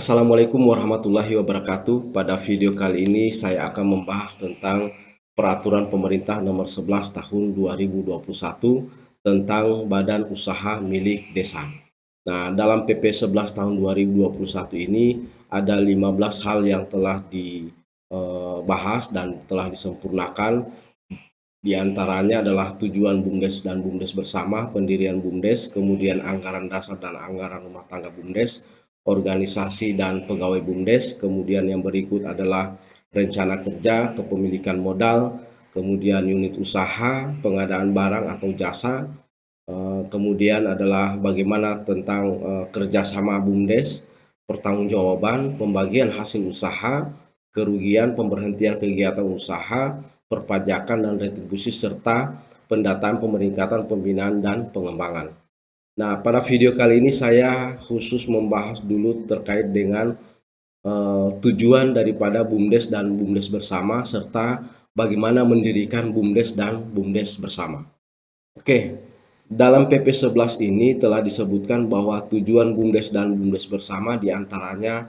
Assalamualaikum warahmatullahi wabarakatuh. Pada video kali ini saya akan membahas tentang Peraturan Pemerintah Nomor 11 Tahun 2021 tentang Badan Usaha Milik Desa. Nah, dalam PP 11 Tahun 2021 ini ada 15 hal yang telah dibahas dan telah disempurnakan. Di antaranya adalah tujuan BUMDes dan BUMDes bersama, pendirian BUMDes, kemudian anggaran dasar dan anggaran rumah tangga BUMDes, organisasi dan pegawai BUMDes, kemudian yang berikut adalah rencana kerja, kepemilikan modal, kemudian unit usaha, pengadaan barang atau jasa, kemudian adalah bagaimana tentang kerjasama BUMDes, pertanggungjawaban, pembagian hasil usaha, kerugian, pemberhentian kegiatan usaha, perpajakan dan retribusi, serta pendataan, pemeringkatan, pembinaan, dan pengembangan. Nah, pada video kali ini saya khusus membahas dulu terkait dengan tujuan daripada BUMDes dan BUMDes bersama, serta bagaimana mendirikan BUMDes dan BUMDes bersama. Oke, dalam PP 11 ini telah disebutkan bahwa tujuan BUMDes dan BUMDes bersama diantaranya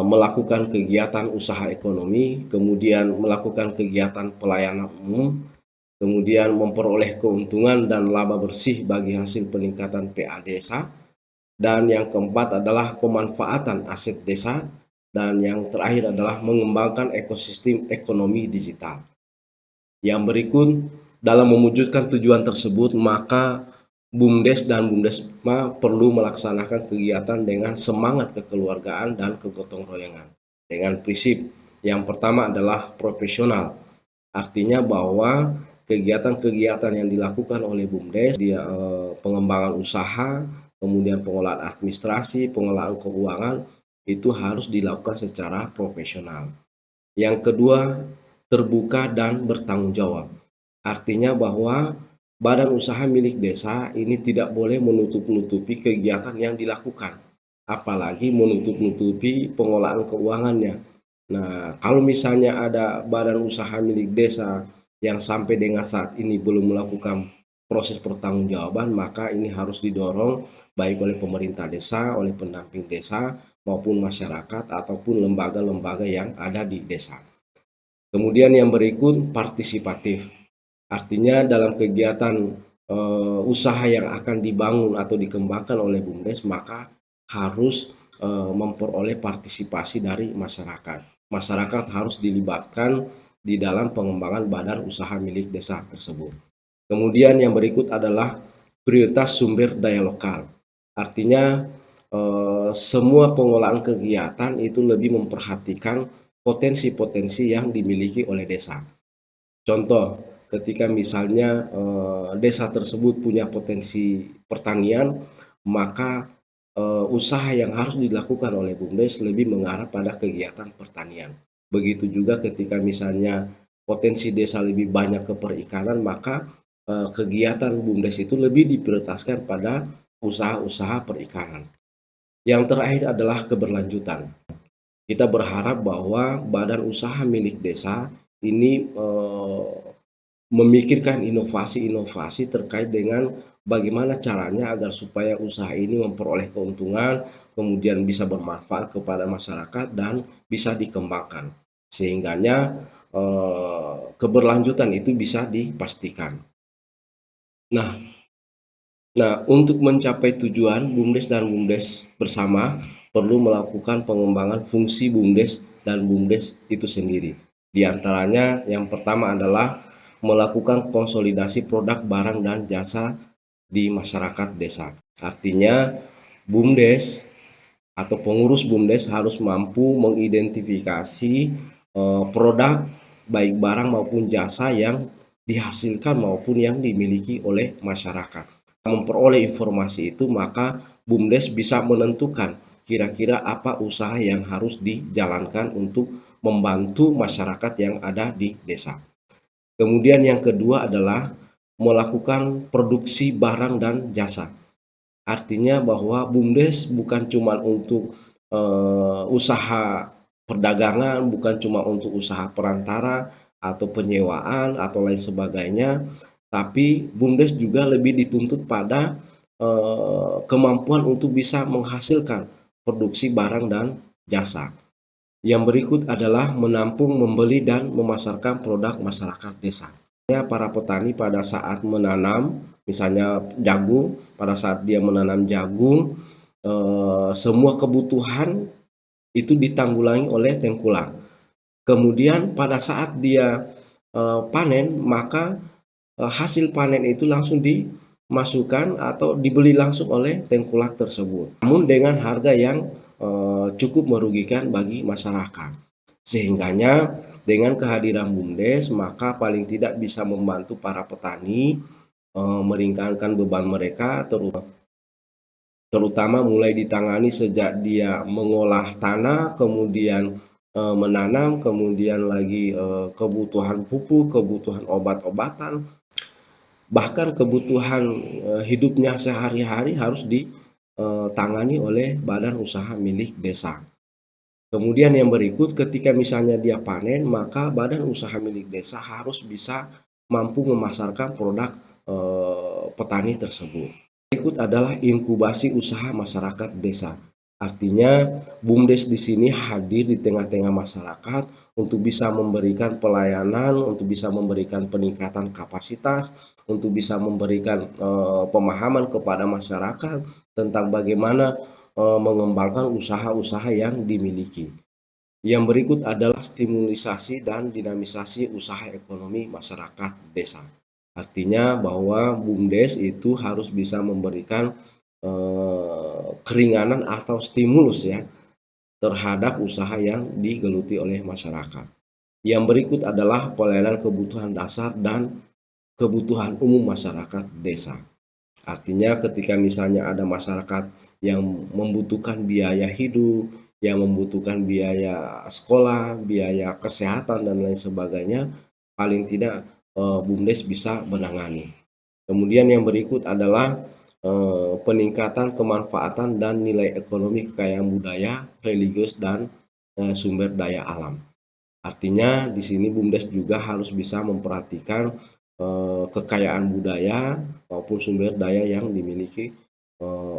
melakukan kegiatan usaha ekonomi, kemudian melakukan kegiatan pelayanan umum, kemudian memperoleh keuntungan dan laba bersih bagi hasil peningkatan PA desa, dan yang keempat adalah pemanfaatan aset desa, dan yang terakhir adalah mengembangkan ekosistem ekonomi digital. Yang berikut, dalam mewujudkan tujuan tersebut, maka BUMDes dan BUMDesma perlu melaksanakan kegiatan dengan semangat kekeluargaan dan kegotong royongan. Dengan prinsip yang pertama adalah profesional, artinya bahwa kegiatan-kegiatan yang dilakukan oleh BUMDes, pengembangan usaha, kemudian pengolahan administrasi, pengolahan keuangan, itu harus dilakukan secara profesional. Yang kedua, terbuka dan bertanggung jawab. Artinya bahwa badan usaha milik desa ini tidak boleh menutup-nutupi kegiatan yang dilakukan, apalagi menutup-nutupi pengolahan keuangannya. Nah, kalau misalnya ada badan usaha milik desa yang sampai dengan saat ini belum melakukan proses pertanggungjawaban, maka ini harus didorong baik oleh pemerintah desa, oleh pendamping desa, maupun masyarakat ataupun lembaga-lembaga yang ada di desa. Kemudian yang berikut, partisipatif. Artinya dalam kegiatan usaha yang akan dibangun atau dikembangkan oleh BUMDes, maka harus memperoleh partisipasi dari masyarakat. Masyarakat harus dilibatkan di dalam pengembangan badan usaha milik desa tersebut. Kemudian yang berikut adalah prioritas sumber daya lokal. Artinya semua pengolahan kegiatan itu lebih memperhatikan potensi-potensi yang dimiliki oleh desa. Contoh, ketika misalnya desa tersebut punya potensi pertanian, maka usaha yang harus dilakukan oleh BUMDes lebih mengarah pada kegiatan pertanian. Begitu juga ketika misalnya potensi desa lebih banyak ke perikanan, maka kegiatan BUMDes itu lebih diprioritaskan pada usaha-usaha perikanan. Yang terakhir adalah keberlanjutan. Kita berharap bahwa badan usaha milik desa ini memikirkan inovasi-inovasi terkait dengan bagaimana caranya agar supaya usaha ini memperoleh keuntungan, kemudian bisa bermanfaat kepada masyarakat dan bisa dikembangkan. Sehingganya keberlanjutan itu bisa dipastikan. Nah, untuk mencapai tujuan, BUMDes dan BUMDes bersama perlu melakukan pengembangan fungsi BUMDes dan BUMDes itu sendiri. Di antaranya yang pertama adalah melakukan konsolidasi produk barang dan jasa di masyarakat desa. Artinya BUMDes atau pengurus BUMDes harus mampu mengidentifikasi produk baik barang maupun jasa yang dihasilkan maupun yang dimiliki oleh masyarakat. Memperoleh informasi itu, maka BUMDes bisa menentukan kira-kira apa usaha yang harus dijalankan untuk membantu masyarakat yang ada di desa. Kemudian yang kedua adalah melakukan produksi barang dan jasa. Artinya bahwa BUMDes bukan cuma untuk usaha perdagangan, bukan cuma untuk usaha perantara atau penyewaan atau lain sebagainya, tapi BUMDes juga lebih dituntut pada kemampuan untuk bisa menghasilkan produksi barang dan jasa. Yang berikut adalah menampung, membeli, dan memasarkan produk masyarakat desa. Para petani pada saat menanam, misalnya jagung, pada saat dia menanam jagung, semua kebutuhan itu ditanggulangi oleh tengkulak. Kemudian pada saat dia panen, maka hasil panen itu langsung dimasukkan atau dibeli langsung oleh tengkulak tersebut. Namun dengan harga yang cukup merugikan bagi masyarakat. Sehingganya dengan kehadiran BUMDes maka paling tidak bisa membantu para petani meringankan beban mereka, terutama mulai ditangani sejak dia mengolah tanah, kemudian menanam, kemudian lagi kebutuhan pupuk, kebutuhan obat-obatan, bahkan kebutuhan hidupnya sehari-hari harus ditangani oleh badan usaha milik desa. Kemudian yang berikut, ketika misalnya dia panen, maka badan usaha milik desa harus bisa mampu memasarkan produk petani tersebut. Berikut adalah inkubasi usaha masyarakat desa. Artinya BUMDes di sini hadir di tengah-tengah masyarakat untuk bisa memberikan pelayanan, untuk bisa memberikan peningkatan kapasitas, untuk bisa memberikan pemahaman kepada masyarakat tentang bagaimana mengembangkan usaha-usaha yang dimiliki. Yang berikut adalah stimulisasi dan dinamisasi usaha ekonomi masyarakat desa. Artinya bahwa BUMDes itu harus bisa memberikan keringanan atau stimulus ya terhadap usaha yang digeluti oleh masyarakat. Yang berikut adalah pelayanan kebutuhan dasar dan kebutuhan umum masyarakat desa. Artinya ketika misalnya ada masyarakat yang membutuhkan biaya hidup, yang membutuhkan biaya sekolah, biaya kesehatan dan lain sebagainya, paling tidak BUMDes bisa menangani. Kemudian yang berikut adalah peningkatan kemanfaatan dan nilai ekonomi kekayaan budaya, religius, dan sumber daya alam. Artinya di sini BUMDes juga harus bisa memperhatikan kekayaan budaya maupun sumber daya yang dimiliki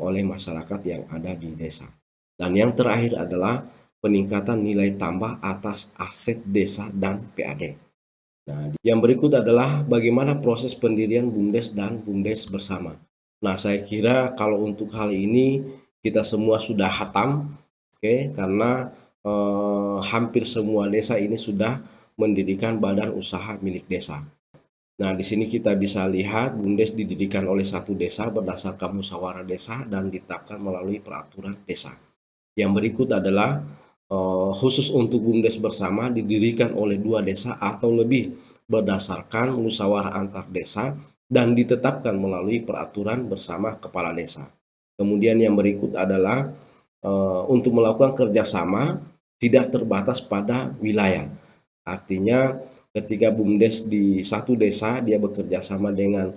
oleh masyarakat yang ada di desa. Dan yang terakhir adalah peningkatan nilai tambah atas aset desa dan PAD. Nah, yang berikut adalah bagaimana proses pendirian BUMDes dan BUMDes bersama. Nah, saya kira kalau untuk hal ini kita semua sudah hatam, karena hampir semua desa ini sudah mendirikan badan usaha milik desa. Nah, di sini kita bisa lihat BUMDes didirikan oleh satu desa berdasarkan musyawarah desa dan ditetapkan melalui peraturan desa. Yang berikut adalah khusus untuk BUMDes bersama didirikan oleh 2 desa atau lebih berdasarkan musyawarah antar desa dan ditetapkan melalui peraturan bersama kepala desa. Kemudian yang berikut adalah untuk melakukan kerjasama tidak terbatas pada wilayah. Artinya ketika BUMDes di satu desa dia bekerja sama dengan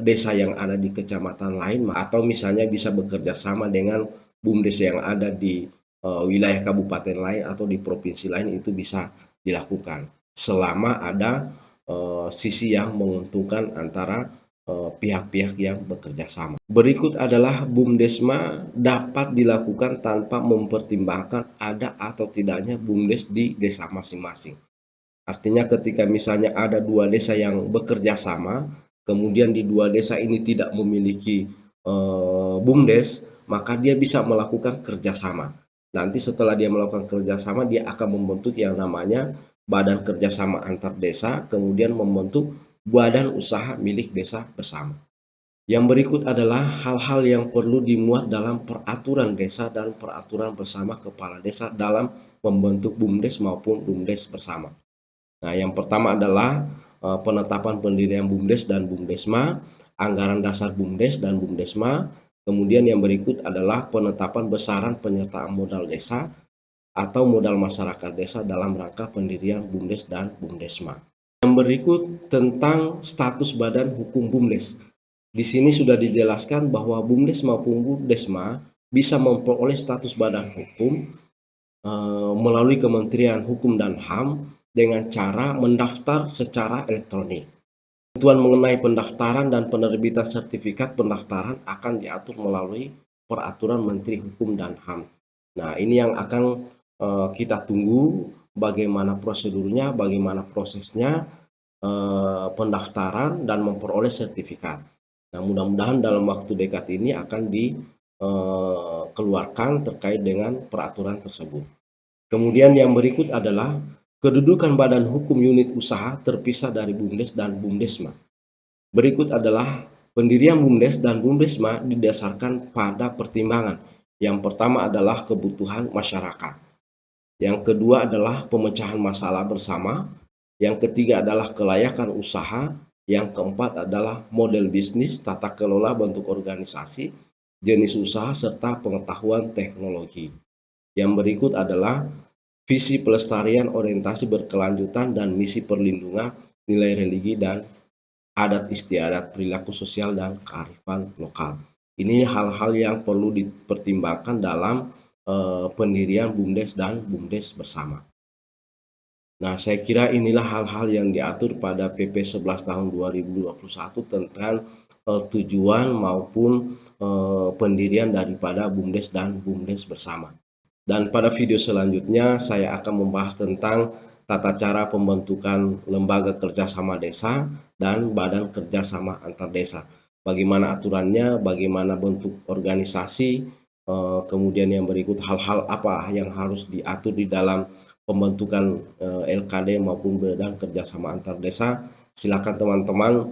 desa yang ada di kecamatan lain, atau misalnya bisa bekerja sama dengan BUMDes yang ada di wilayah kabupaten lain atau di provinsi lain, itu bisa dilakukan selama ada sisi yang menguntungkan antara pihak-pihak yang bekerja sama. Berikut adalah BUMDesma dapat dilakukan tanpa mempertimbangkan ada atau tidaknya BUMDes di desa masing-masing. Artinya ketika misalnya ada 2 desa yang bekerja sama, kemudian di 2 desa ini tidak memiliki BUMDes, maka dia bisa melakukan kerjasama. Nanti setelah dia melakukan kerjasama, dia akan membentuk yang namanya badan kerjasama antar desa, kemudian membentuk badan usaha milik desa bersama. Yang berikut adalah hal-hal yang perlu dimuat dalam peraturan desa dan peraturan bersama kepala desa dalam membentuk BUMDes maupun BUMDes bersama. Nah, yang pertama adalah penetapan pendirian BUMDes dan BUMDesma, anggaran dasar BUMDes dan BUMDesma. Kemudian yang berikut adalah penetapan besaran penyertaan modal desa atau modal masyarakat desa dalam rangka pendirian BUMDes dan BUMDesma. Yang berikut tentang status badan hukum BUMDes. Di sini sudah dijelaskan bahwa BUMDes maupun BUMDesma bisa memperoleh status badan hukum melalui Kementerian Hukum dan HAM dengan cara mendaftar secara elektronik. Ketentuan mengenai pendaftaran dan penerbitan sertifikat pendaftaran akan diatur melalui Peraturan Menteri Hukum dan HAM. Nah, ini yang akan kita tunggu bagaimana prosedurnya, bagaimana prosesnya, pendaftaran dan memperoleh sertifikat. Nah, mudah-mudahan dalam waktu dekat ini akan dikeluarkan terkait dengan peraturan tersebut. Kemudian yang berikut adalah kedudukan Badan Hukum Unit Usaha terpisah dari BUMDes dan BUMDesma. Berikut adalah pendirian BUMDes dan BUMDesma didasarkan pada pertimbangan. Yang pertama adalah kebutuhan masyarakat. Yang kedua adalah pemecahan masalah bersama. Yang ketiga adalah kelayakan usaha. Yang keempat adalah model bisnis, tata kelola bentuk organisasi, jenis usaha, serta pengetahuan teknologi. Yang berikut adalah visi pelestarian, orientasi berkelanjutan, dan misi perlindungan nilai religi dan adat istiadat, perilaku sosial, dan kearifan lokal. Ini hal-hal yang perlu dipertimbangkan dalam pendirian BUMDes dan BUMDes bersama. Nah, saya kira inilah hal-hal yang diatur pada PP 11 tahun 2021 tentang tujuan maupun pendirian daripada BUMDes dan BUMDes bersama. Dan pada video selanjutnya saya akan membahas tentang tata cara pembentukan lembaga kerjasama desa dan badan kerjasama antar desa. Bagaimana aturannya, bagaimana bentuk organisasi, kemudian yang berikut hal-hal apa yang harus diatur di dalam pembentukan LKD maupun badan kerjasama antar desa. Silakan teman-teman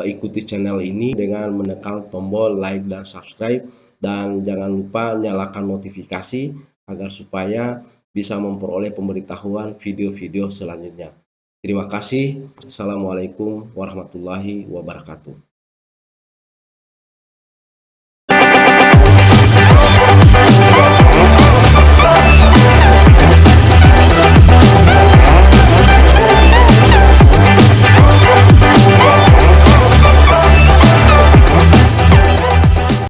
ikuti channel ini dengan menekan tombol like dan subscribe. Dan jangan lupa nyalakan notifikasi agar supaya bisa memperoleh pemberitahuan video-video selanjutnya. Terima kasih. Assalamualaikum warahmatullahi wabarakatuh.